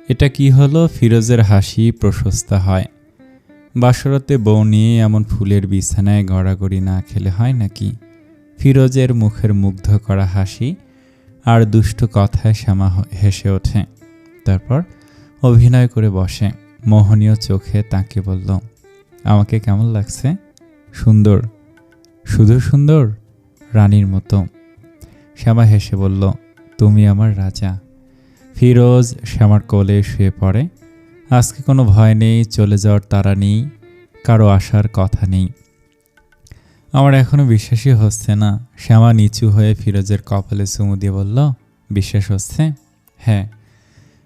এটা কি হলো? ফিরোজের হাসি প্রশস্ত হয়। বাসরাতে বউ নিয়ে এমন ফুলের বিছানায় গড়াগড়ি না খেলে হয় নাকি? ফিরোজের মুখের মুগ্ধ করা হাসি আর দুষ্টু কথায় শ্যামা হেসে ওঠে। তারপর অভিনয় করে বসে, মোহনীয় চোখে তাকে বলল, আমাকে কেমন লাগছে? সুন্দর। শুধু সুন্দর? রানীর মতো। শ্যামা হেসে বলল, তুমি আমার রাজা। ফিরোজ শ্যামার কোলে শুয়ে পড়ে। আজকে কোনো ভয় নেই, চলে যাওয়ার তাড়া নেই, কারো আসার কথা নেই। আমার এখনো বিশ্বাসই হচ্ছে না। শ্যামা নিচু হয়ে ফিরোজের কপালে চুমু দিয়ে বলল, বিশ্বাস হচ্ছে? হ্যাঁ।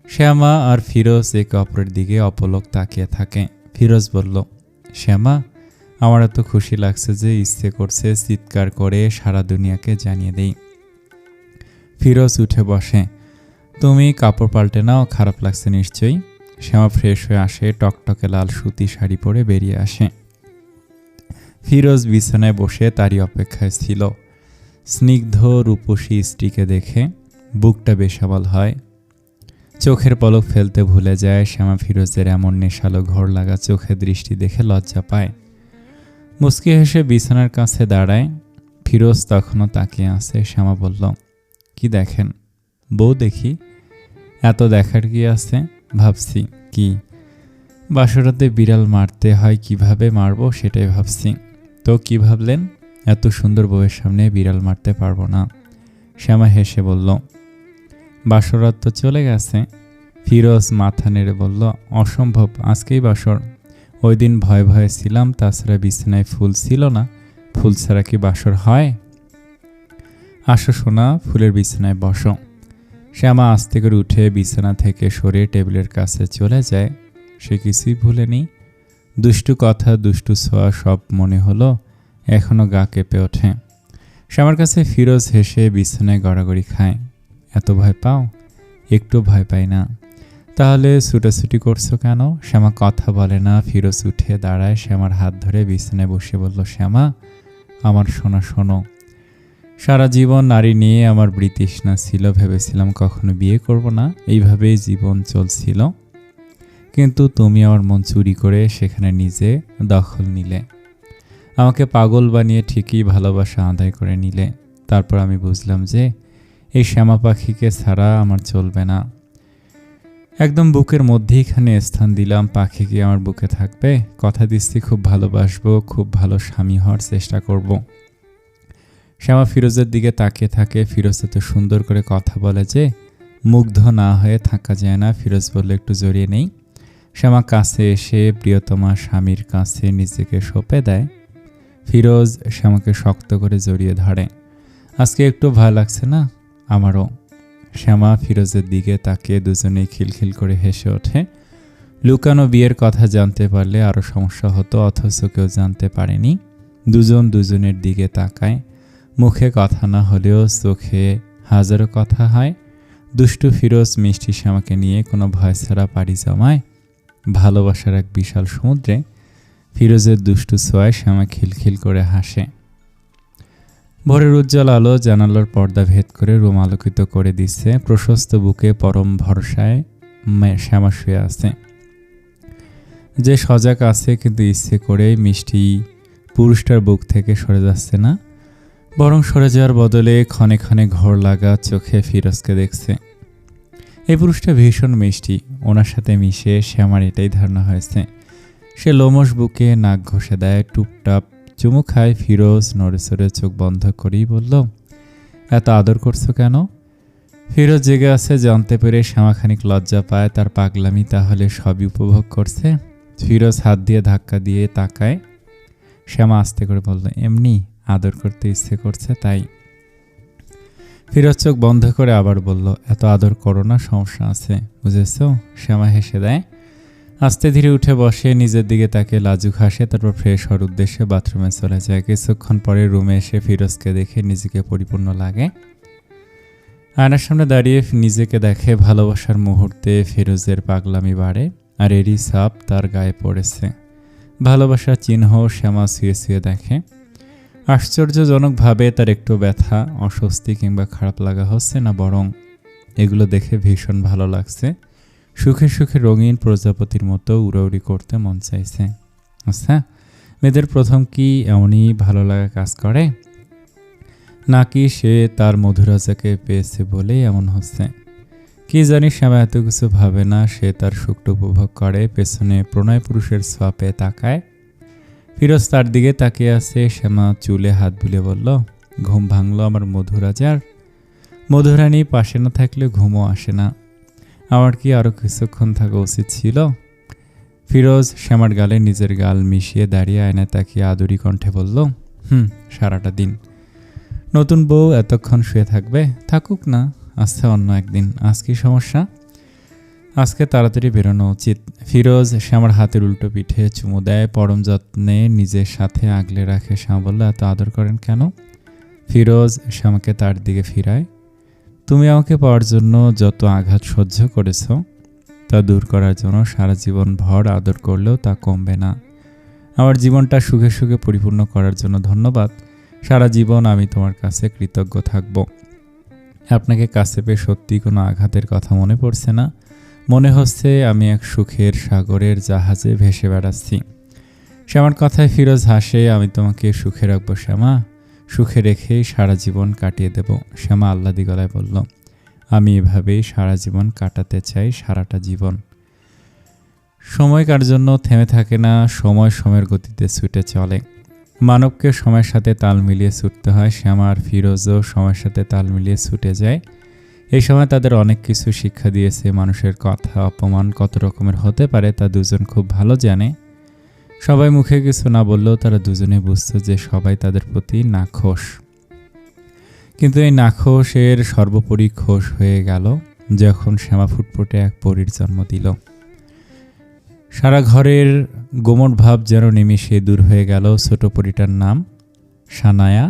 শ্যামা আর ফিরোজ একে অপরের দিকে অপলক তাকিয়ে থাকে। ফিরোজ বলল, শ্যামা, আমার এত খুশি লাগছে যে ইচ্ছে করছে চিৎকার করে সারা দুনিয়াকে জানিয়ে দেই। ফিরোজ উঠে বসে। তুমি কাপড় পাল্টে নাও, খারাপ লাগছে নিশ্চয়ই। শ্যামা ফ্রেশ হয়ে আসে, টকটকে লাল সুতি শাড়ি পরে বেরিয়ে আসে। ফিরোজ বিছানায় বসে তারই অপেক্ষায় ছিল। স্নিগ্ধ রূপসী স্ত্রীকে দেখে বুকটা বেসামাল হয়। চোখের পলক ফেলতে ভুলে যায়। শ্যামা ফিরোজের এমন নেশালো ঘোর লাগা চোখে দৃষ্টি দেখে লজ্জা পায়। মুচকি হেসে বিছানার কাছে দাঁড়ায়। ফিরোজ তখনও তাকিয়ে আছে। শ্যামা বলল, কি দেখেন? বউ দেখি। এত দেখার কি আছে? ভাবছি। কি? বাসরাতে বিড়াল মারতে হয়, কিভাবে মারবো সেটাই ভাবছি। তো কি ভাবলেন? এত সুন্দর বউয়ের সামনে বিড়াল মারতে পারবো না। শ্যামা হেসে বলল, বাসরাত তো চলে গেছে। ফিরোজ মাথা নেড়ে বলল, অসম্ভব, আজকেই বাসর। ওই দিন ভয়ে ভয়ে ছিলাম, তাছাড়া বিছানায় ফুল ছিল না। ফুল ছাড়া কি বাসর হয়? আসো সোনা, ফুলের বিছানায় বসো। শ্যামা আস্তে করে উঠে বিছানা থেকে সরে টেবিলের কাছে চলে যায়। সে কিছুই ভুলেনি। দুষ্টু কথা, দুষ্টু ছোঁয়া সব মনে হলো। এখনো গা কেঁপে ওঠে। শ্যামার কাছে ফিরোজ হেসে বিছানায় গড়াগড়ি খায়। এত ভয় পাও? একটু ভয় পাই না। তাহলে ছুটাছুটি করছো কেন? শ্যামা কথা বলে না। ফিরোজ উঠে দাঁড়ায়, শ্যামার হাত ধরে বিছানায় বসে বলল, শ্যামা, আমার সোনা শোনো। সারা জীবন নারী নিয়ে আমার বৃতৃষ্ণা ছিল। ভেবেছিলাম কখনো বিয়ে করব না, এইভাবেই জীবন চলছিল। কিন্তু তুমি আমার মন চুরি করে সেখানে নিজে দখল নিলে। আমাকে পাগল বানিয়ে ঠিকই ভালোবাসা আদায় করে নিলে। তারপর আমি বুঝলাম যে এই শ্যামা পাখিকে ছাড়া আমার চলবে না। একদম বুকের মধ্যেইখানে স্থান দিলাম। পাখি কি আমার বুকে থাকবে? কথা দিচ্ছি, খুব ভালোবাসবো, খুব ভালো স্বামী হওয়ার চেষ্টা করব। শ্যামা ফিরোজের দিকে তাকিয়ে থাকে। ফিরোজ এত সুন্দর করে কথা বলে যে মুগ্ধ না হয়ে থাকা যায় না। ফিরোজ বলল, একটু জড়িয়ে নেই। শ্যামা কাছে এসে প্রিয়তমা স্বামীর কাছে নিজেকে সঁপে দেয়। ফিরোজ শ্যামাকে শক্ত করে জড়িয়ে ধরে। আজকে একটু ভয় লাগছে না? আমারও। শ্যামা ফিরোজের দিকে তাকিয়ে দুজনেই খিলখিল করে হেসে ওঠে। লুকানো বিয়ের কথা জানতে পারলে আরও সমস্যা হতো, অথচ কেউ জানতে পারেনি। দুজন দুজনের দিকে তাকায়। মুখে কথা না হলেও চোখে হাজারো কথা হয়। দুষ্টু ফিরোজ মিষ্টি শ্যামাকে নিয়ে কোনো ভয় ছাড়া পাড়ি জমায় ভালোবাসার এক বিশাল সমুদ্রে। ফিরোজের দুষ্টু ছোঁয়ায় শ্যামা খিলখিল করে হাসে। ভোরের উজ্জ্বল আলো জানালার পর্দা ভেদ করে রুম আলোকিত করে দিচ্ছে। প্রশস্ত বুকে পরম ভরসায় শ্যামা শুয়ে আছে। যে সজাগ আছে, কিন্তু ইচ্ছে করেই মিষ্টি পুরুষটার বুক থেকে সরে যাচ্ছে না, বরং সরে যাওয়ার বদলে ক্ষণে ক্ষণে ঘোর লাগা চোখে ফিরোজকে দেখছে। এই পুরুষটা ভীষণ মিষ্টি। ওনার সাথে মিশে শ্যামার এটাই ধারণা হয়েছে। সে লোমশ বুকে নাক ঘষে দেয়, টুপটাপ চুমু খায়। ফিরোজ নড়ে চড়ে চোখ বন্ধ করেই বলল, এত আদর করছো কেন? ফিরোজ জেগে আছে জানতে পেরে শ্যামা খানিক লজ্জা পায়। তার পাগলামি তাহলে সবই উপভোগ করছে। ফিরোজ হাত দিয়ে ধাক্কা দিয়ে তাকায়। শ্যামা আস্তে করে বলল, এমনি আদর করতে ইচ্ছে করছে তাই। ফিরোজ চোখ বন্ধ করে আবার বলল, এত আদর করো না, সমস্যা আছে, বুঝেছো? শ্যামা হেসে দেয়। আস্তে ধীরে উঠে বসে, নিজের দিকে তাকে লাজুক হাসে। তারপর ফ্রেশ হওয়ার উদ্দেশ্যে বাথরুমে চলে যায়। কিছুক্ষণ পরে রুমে এসে ফিরোজকে দেখে নিজেকে পরিপূর্ণ লাগে। আয়নার সামনে দাঁড়িয়ে নিজেকে দেখে। ভালোবাসার মুহূর্তে ফিরোজের পাগলামি বাড়ে, আর এরই ছাপ তার গায়ে পড়েছে। ভালোবাসার চিহ্ন শ্যামা শুয়ে শুয়ে দেখে। আশ্চর্যজনকভাবে তার একটু ব্যথা, অস্বস্তি কিংবা খারাপ লাগা হচ্ছে না, বরং এগুলো দেখে ভীষণ ভালো লাগছে। সুখে সুখে রঙিন প্রজাপতির মতো উড়াউড়ি করতে মন চাইছে। আচ্ছা, মেয়েদের প্রথম কি এমনই ভালো লাগা কাজ করে, নাকি সে তার মধুরাজাকে পেয়েছে বলে এমন হচ্ছে? কি জানি, শ্যামা এত কিছু ভাবে না। সে তার সুখটা উপভোগ করে, পেছনে প্রণয় পুরুষের ছোঁয়াপে তাকায়। ফিরোজ তার দিকে তাকিয়ে আছে। শ্যামা চুলে হাত বুলিয়ে বলল, ঘুম ভাঙলো আমার মধুরাজার। মধুরানী পাশে না থাকলে ঘুমও আসে না। আমার কি আরও কিছুক্ষণ থাকা উচিত ছিল? ফিরোজ শ্যামার গালে নিজের গাল মিশিয়ে দাঁড়িয়ে আয়নায় তাকিয়ে আদুরি কণ্ঠে বলল, সারাটা দিন। নতুন বউ এতক্ষণ শুয়ে থাকবে? থাকুক না, আচ্ছা অন্য একদিন। আজ কি সমস্যা? আজকে তাড়াতাড়ি বেরোনো উচিত। ফিরোজ শ্যামার হাতের উল্টো পিঠে চুমু দেয়, পরম যত্নে নিজের সাথে আগলে রাখে। শ্যামা বলল, এত আদর করেন কেন? ফিরোজ শ্যামাকে তার দিকে ফিরায়। তুমি আমাকে পাওয়ার জন্য যত আঘাত সহ্য করেছ, তা দূর করার জন্য সারা জীবন ভর আদর করলেও তা কমবে না। আমার জীবনটা সুখে সুখে পরিপূর্ণ করার জন্য ধন্যবাদ। সারা জীবন আমি তোমার কাছে কৃতজ্ঞ থাকব। আপনাকে কাছে পেয়ে সত্যি কোনো আঘাতের কথা মনে পড়ছে না। মনে হচ্ছে আমি এক সুখের সাগরের জাহাজে ভেসে বেড়াচ্ছি। শ্যামার কথায় ফিরোজ হাসে। আমি তোমাকে সুখে রাখবো শ্যামা, সুখে রেখেই সারা জীবন কাটিয়ে দেব। শ্যামা আহ্লাদি গলায় বলল, আমি এভাবেই সারা জীবন কাটাতে চাই, সারাটা জীবন। সময় কার জন্য থেমে থাকে না, সময় সময়ের গতিতে ছুটে চলে। মানবকে সময়ের সাথে তাল মিলিয়ে ছুটতে হয়। শ্যামা আর ফিরোজও সময়ের সাথে তাল মিলিয়ে ছুটে যায়। এই সময় তাদের অনেক কিছু শিক্ষা দিয়েছে। মানুষের কথা অপমান কত রকমের হতে পারে তা দুজন খুব ভালো জানে। সবাই মুখে কিছু না বললেও তারা দুজনে বুঝত যে সবাই তাদের প্রতি নাখোশ। কিন্তু এই নাখোশের সর্বোপরি খোশ হয়ে গেল যখন শ্যামা ফুটফুটে এক পরীর জন্ম দিল। সারা ঘরের গোমট ভাব যেন নিমিষে দূর হয়ে গেল। ছোট পরীটার নাম সানায়া।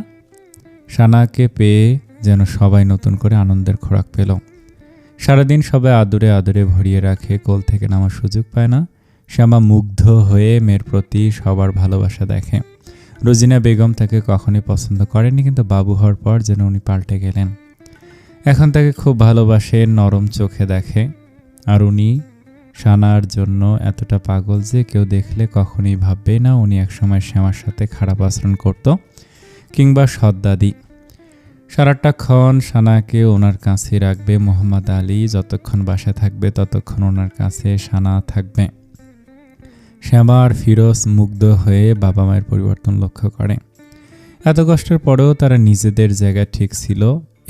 সানাকে পেয়ে যেন সবাই নতুন করে আনন্দের খোরাক পেল। সারাদিন সবাই আদরে আদরে ভরিয়ে রাখে, কোল থেকে নামার সুযোগ পায় না। শ্যামা মুগ্ধ হয়ে মেয়ের প্রতি সবার ভালোবাসা দেখে। রোজিনা বেগম তাকে কখনই পছন্দ করেনি, কিন্তু বাবু হওয়ার পর যেন উনি পাল্টে গেলেন। এখন তাকে খুব ভালোবাসে, নরম চোখে দেখে। আর উনি সানার জন্য এতটা পাগল যে কেউ দেখলে কখনই ভাববে না উনি একসময় শ্যামার সাথে খারাপ আচরণ করত কিংবা সদ্দাদি। সারাটাক্ষণ সানাকে ওনার কাছে রাখবে। মোহাম্মদ আলী যতক্ষণ বাসায় থাকবে ততক্ষণ ওনার কাছে সানা থাকবে। শ্যামা আর ফিরোজ মুগ্ধ হয়ে বাবা মায়ের পরিবর্তন লক্ষ্য করে। এত কষ্টের পরেও তারা নিজেদের জায়গায় ঠিক ছিল,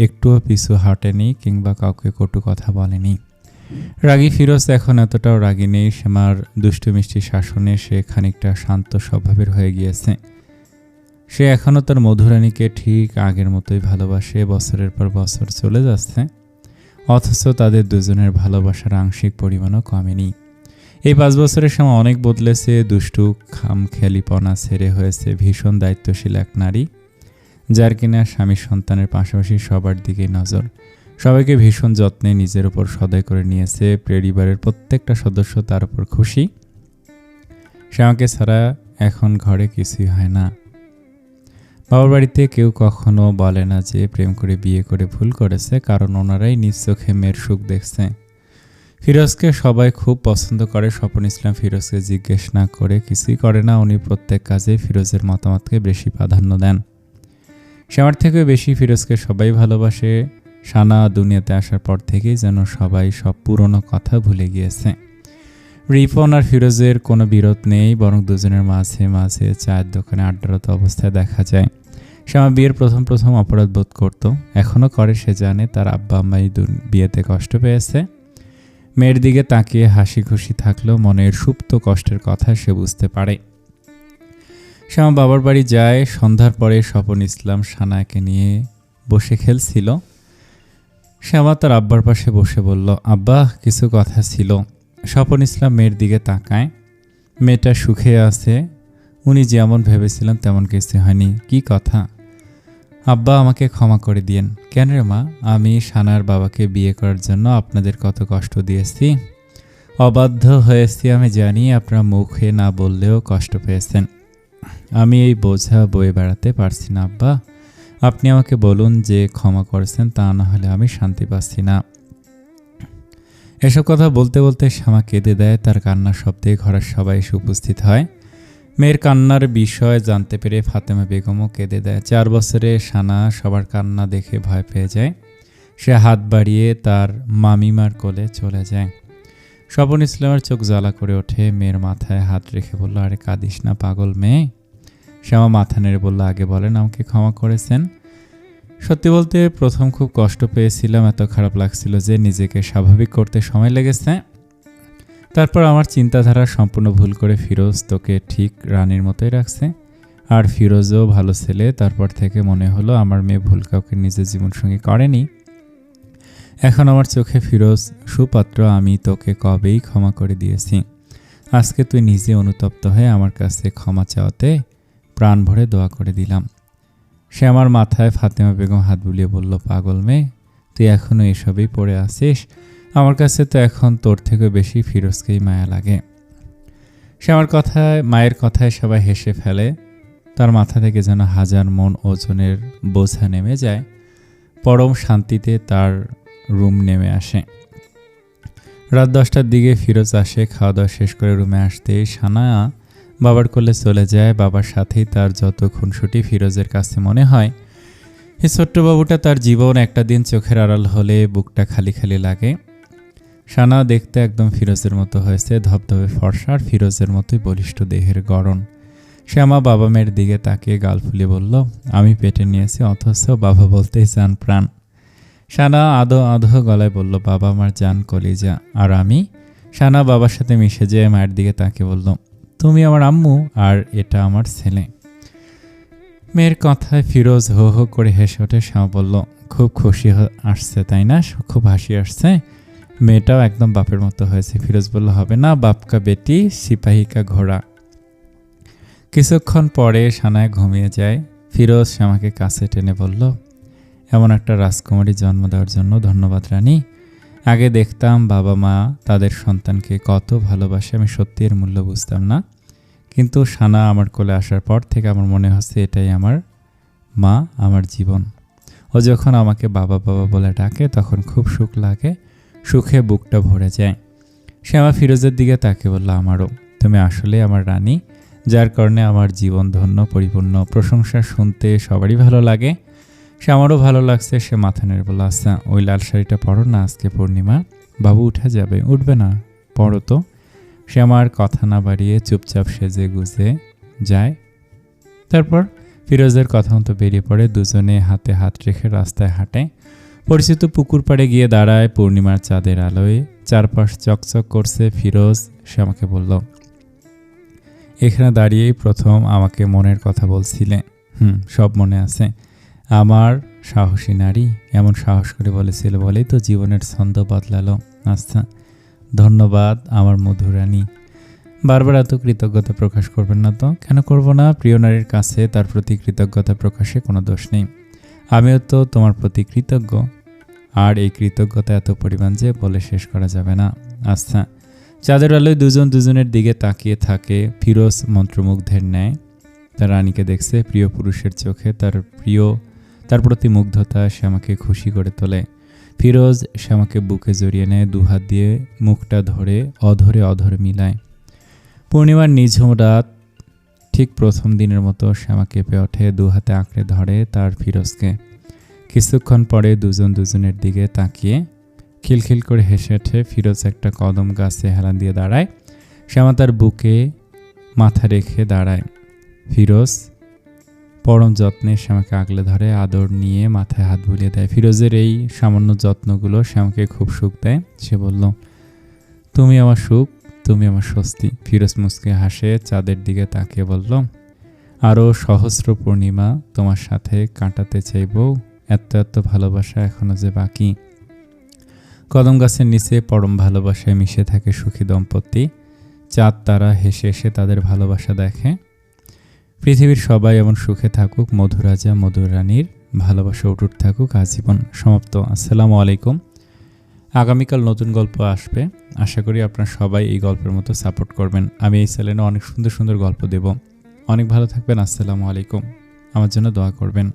একটুও পিছু হাঁটেনি কিংবা কাউকে কটু কথা বলেনি। রাগী ফিরোজ এখন এতটাও রাগী নেই। শ্যামার দুষ্টু মিষ্টি শাসনে সে খানিকটা শান্ত স্বভাবের হয়ে গিয়েছে। সে এখনও তার মধুরানীকে ঠিক আগের মতোই ভালোবাসে। বছরের পর বছর চলে যাচ্ছে, অথচ তাদের দুজনের ভালোবাসার আংশিক পরিমাণও কমেনি। এই 5 বছরের সময় অনেক বদলেছে। দুষ্টু খামখেয়ালিপনা ছেড়ে হয়েছে ভীষণ দায়িত্বশীল এক নারী, যার কিনা স্বামী সন্তানের পাশাপাশি সবার দিকে নজর। সবাইকে ভীষণ যত্নে নিজের উপর সদয় করে নিয়েছে। পরিবারের প্রত্যেকটা সদস্য তার উপর খুশি। শ্যামাকে ছাড়া এখন ঘরে কিছুই হয় না। বাবার বাড়িতে কেউ কখনো বলে না যে প্রেম করে বিয়ে করে ভুল করেছে, কারণ ওনারাই নিজ চোখে মেয়ের সুখ দেখছে। ফিরোজকে সবাই খুব পছন্দ করে। স্বপন ইসলাম ফিরোজকে জিজ্ঞেস না করে কিছুই করে না। উনি প্রত্যেক কাজে ফিরোজের মতামতকে বেশি প্রাধান্য দেন। শ্যামার থেকে বেশি ফিরোজকে সবাই ভালোবাসে। সানা দুনিয়াতে আসার পর থেকেই যেন সবাই সব পুরনো কথা ভুলে গিয়েছে। রিপন আর ফিরোজের কোনো বিরোধ নেই, বরং দুজনের মাঝে মাঝে চায়ের দোকানে আড্ডারত অবস্থায় দেখা যায়। শ্যামা বিয়ের প্রথম অপরাধ বোধ করত, এখনও করে। সে জানে তার আব্বা আম্মাই বিয়েতে কষ্ট পেয়েছে। মেয়ের দিকে তাকিয়ে হাসি খুশি থাকলেও মনের সুপ্ত কষ্টের কথা সে বুঝতে পারে। শ্যামা বাবার বাড়ি যায়। সন্ধ্যার পরে স্বপন ইসলাম সানাকে নিয়ে বসে খেলছিল। শ্যামা তার আব্বার পাশে বসে বলল, আব্বা কিছু কথা ছিল। স্বপন ইসলাম মেয়ের দিকে তাকায়। মেয়েটা সুখে আছে। উনি যেমন ভেবেছিলেন তেমন কিছু হয়নি। কি কথা? আব্বা আমাকে ক্ষমা করে দিয়েন। কেন রে মা? আমি সানার বাবাকে বিয়ে করার জন্য আপনাদের কত কষ্ট দিয়েছি, অবাধ্য হয়েছি। আমি জানি আপনারা মুখে না বললেও কষ্ট পেয়েছেন। আমি এই বোঝা বয়ে বেড়াতে পারছি না আব্বা। আপনি আমাকে বলুন যে ক্ষমা করেছেন, তা না হলে আমি শান্তি পাচ্ছি না। এসব কথা বলতে বলতে শ্যামা কেঁদে দেয়। তার কান্নার শব্দে ঘরের সবাই এসে উপস্থিত হয়। মেয়ের কান্নার বিষয় জানতে পেরে ফাতেমা বেগমও কেঁদে দেয়। 4 বছরে সানা সবার কান্না দেখে ভয় পেয়ে যায়। সে হাত বাড়িয়ে তার মামিমার কোলে চলে যায়। স্বপন ইসলামের চোখ জ্বালা করে ওঠে। মেয়ের মাথায় হাত রেখে বলল, আরে কাঁদিস না পাগল মেয়ে। শ্যামা মাথা নেড়ে বলল, আগে বলেন আমাকে ক্ষমা করেছেন? সত্যি বলতে প্রথম খুব কষ্ট পেয়েছিলাম, এত খারাপ লাগছিল যে নিজেকে স্বাভাবিক করতে সময় লেগেছে। তারপর আমার চিন্তাধারা সম্পূর্ণ ভুল করে ফিরোজ তোকে ঠিক রানীর মতোই রাখছে। আর ফিরোজও ভালো ছেলে। তারপর থেকে মনে হলো আমার মেয়ে ভুল কাউকে নিজের জীবনসঙ্গী করেনি। এখন আমার চোখে ফিরোজ সুপাত্র। আমি তোকে কবেই ক্ষমা করে দিয়েছি। আজকে তুই নিজে অনুতপ্ত হয়ে আমার কাছে ক্ষমা চাওয়াতে প্রাণ ভরে দোয়া করে দিলাম। সে আমার মাথায় ফাতেমা বেগম হাত বুলিয়ে বলল, পাগল মেয়ে, তুই এখনও এসবেই পড়ে আছিস? আমার কাছে তো এখন তোর থেকে বেশি ফিরোজকেই মায়া লাগে। সে আমার মায়ের কথায় সবাই হেসে ফেলে। তার মাথা থেকে যেন 1000 মণ ওজনের বোঝা নেমে যায়। পরম শান্তিতে তার রুম নেমে আসে। রাত 10টার দিকে ফিরোজ আসে। খাওয়া দাওয়া শেষ করে রুমে আসতেই সানা বাবার কোলে চলে যায়। বাবার সাথেই তার যত খুনসুটি ফিরোজের কাছে মনে হয়। এই ছোট্ট বাবুটা তার জীবন একটা দিন চোখের আড়াল হলে বুকটা খালি খালি লাগে। সানা দেখতে একদম ফিরোজের মতো হয়েছে, ধবধবে ফর্সা আর ফিরোজের মতোই বলিষ্ঠ দেহের গড়ন। শ্যামা বাবা মেয়ের দিকে তাকিয়ে গাল ফুলিয়ে বলল, আমি পেটে নিয়েছি অথচ বাবা বলতেই জান প্রাণ। সানা আধো আধো গলায় বলল, বাবা আমার জান কলিজা। আর আমি? সানা বাবার সাথে মিশে যেয়ে মায়ের দিকে তাকিয়ে বলল, তুমি আমার আম্মু আর এটা আমার ছেলে। মেয়ের কথায় ফিরোজ হো হো করে হেসে ওঠে। শ্যামা বলল, খুব খুশি আসছে তাই না? খুব হাসি আসছে। মেয়েটাও একদম বাপের মতো হয়েছে। ফিরোজ বলল, হবে না, বাপকা বেটি সিপাহী কা ঘোড়া। কিছুক্ষণ পরে সানায় ঘুমিয়ে যায়। ফিরোজ শ্যামাকে কাছে টেনে বলল, এমন একটা রাজকুমারী জন্ম দেওয়ার জন্য ধন্যবাদ রানী। আগে দেখতাম বাবা মা তাদের সন্তানকে কত ভালোবাসে, আমি সত্যি এর মূল্য বুঝতাম না। কিন্তু সানা আমার কোলে আসার পর থেকে আমার মনে হচ্ছে এটাই আমার মা, আমার জীবন। ও যখন আমাকে বাবা বাবা বলে ডাকে তখন খুব সুখ লাগে, সুখে বুকটা ভরে যায়। শ্যামা ফিরোজের দিকে তাকে বলল, আমারও। তুমি আসলে আমার রানী, যার কারণে আমার জীবন ধন্য পরিপূর্ণ। প্রশংসা শুনতে সবারই ভালো লাগে, সে আমারও ভালো লাগছে। সে মাথা নেড়ে বলল, আচ্ছা ওই লাল শাড়িটা পরো না, আজকে পূর্ণিমা, বাবু উঠে যাবে। উঠবে না, পরো তো। সে আমার কথা না বাড়িয়ে চুপচাপ সেজে গুজে যায়। তারপর ফিরোজের কথা মতো বেরিয়ে পড়ে। দুজনে হাতে হাত রেখে রাস্তায় হাঁটে। পরিচিত পুকুর পাড়ে গিয়ে দাঁড়ায়। পূর্ণিমার চাঁদের আলোয় চারপাশ চকচক করছে। ফিরোজ সে আমাকে বলল, এখানে দাঁড়িয়েই প্রথম আমাকে মনের কথা বলছিলে। সব মনে আছে। আমার সাহসী নারী এমন সাহস করে বলেছিল বলেই তো জীবনের ছন্দ বদলালো। আচ্ছা ধন্যবাদ আমার মধুরানী। বারবার এত কৃতজ্ঞতা প্রকাশ করবেন না তো? কেন করব না? প্রিয় নারীর কাছে তার প্রতি কৃতজ্ঞতা প্রকাশে কোনো দোষ নেই। আমিও তো তোমার প্রতি কৃতজ্ঞ। আর এই কৃতজ্ঞতা এত পরিমাণ যে বলে শেষ করা যাবে না। আচ্ছা। চাঁদের আলোয় দুজন দুজনের দিকে তাকিয়ে থাকে। ফিরোজ মন্ত্রমুগ্ধের ন্যায় তার রানীকে দেখছে। প্রিয় পুরুষের চোখে তার প্রতি মুগ্ধতা শ্যামাকে খুশি করে তোলে। ফিরোজ শ্যামাকে বুকে জড়িয়ে নেয়, দুহাত দিয়ে মুখটা ধরে অধরে মিলায়। পূর্ণিমার নিঝুম রাত, ঠিক প্রথম দিনের মতো শ্যামা কেঁপে ওঠে, দুহাতে আঁকড়ে ধরে তার ফিরোজকে। কিছুক্ষণ পরে দুজন দুজনের দিকে তাকিয়ে খিলখিল করে হেসে ওঠে। ফিরোজ একটা কদম গাছে হেলান দিয়ে দাঁড়ায়। শ্যামা তার বুকে মাথা রেখে দাঁড়ায়। ফিরোজ পরম যত্নে শ্যামাকে আগলে ধরে, আদর নিয়ে মাথায় হাত বুলিয়ে দেয়। ফিরোজের এই সামান্য যত্নগুলো শ্যামাকে খুব সুখ দেয়। সে বলল, তুমি আমার সুখ, তুমি আমার স্বস্তি। ফিরোজ মুচকে হাসে, চাঁদের দিকে তাকিয়ে বলল, আরও সহস্র পূর্ণিমা তোমার সাথে কাটাতে চাইব। এত এত ভালোবাসা এখনো যে বাকি। কদম গাছের নিচে পরম ভালোবাসায় মিশে থাকে সুখী দম্পতি। চাঁদ তারা হেসে হেসে তাদের ভালোবাসা দেখে। পৃথিবীর সবাই এমন সুখে থাকুক। মধুরাজা মধুরানীর ভালোবাসা অটুট থাকুক আজীবন। সমাপ্ত। আসসালামু আলাইকুম। আগামীকাল নতুন গল্প আসবে। আশা করি আপনারা সবাই এই গল্পের মতো সাপোর্ট করবেন। আমি এই চ্যানেলে অনেক সুন্দর সুন্দর গল্প দেব। অনেক ভালো থাকবেন। আসসালামু আলাইকুম। আমার জন্য দোয়া করবেন।